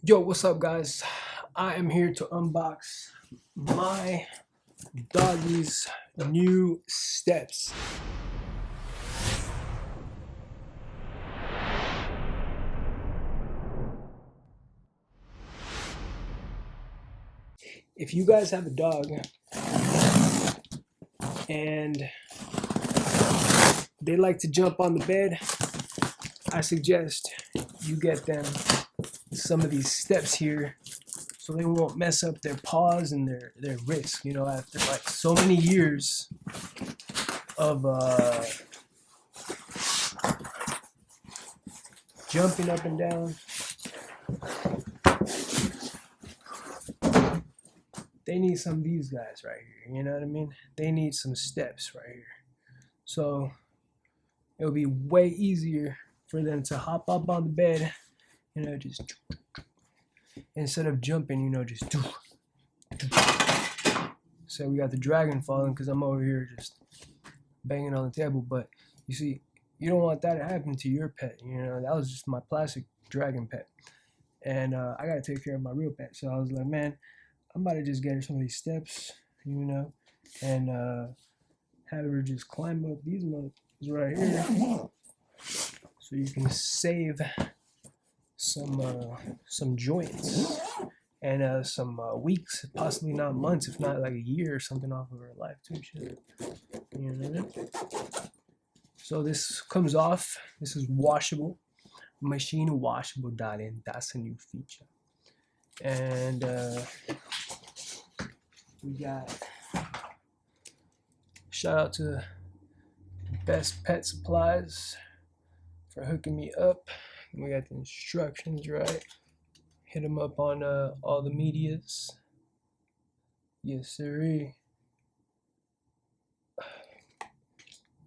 Yo, what's up, guys? I am here to unbox my doggy's new steps. If you guys have a dog and they like to jump on the bed, I suggest you get them some of these steps here so they won't mess up their paws and their wrists. You know, after like so many years of jumping up and down, they need some of these guys right here. You know what I mean? They need some steps right here. So it'll be way easier for them to hop up on the bed, you know, just instead of jumping, you know, just do. So we got the dragon falling because I'm over here just banging on the table. But you see, you don't want that to happen to your pet. You know, that was just my plastic dragon pet, and I gotta take care of my real pet. So I was like, man, I'm about to just get her some of these steps, you know, and have her just climb up these motherfuckers right here, so you can save some joints and some weeks, possibly not months, if not like a year or something off of her life too. Shit. You know. So this comes off. This is washable, machine washable, darling. That's a new feature. And we got shout out to Best Pet Supplies for hooking me up. We got the instructions right. Hit them up on all the medias. Yes, sirree.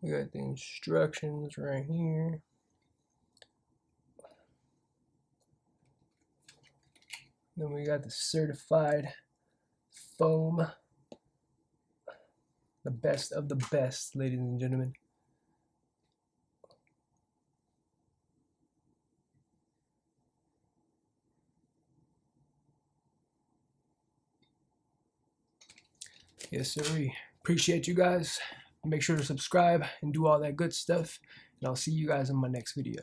We got the instructions right here. Then we got the certified foam. The best of the best, ladies and gentlemen. Yes, sirree. Appreciate you guys. Make sure to subscribe and do all that good stuff. And I'll see you guys in my next video.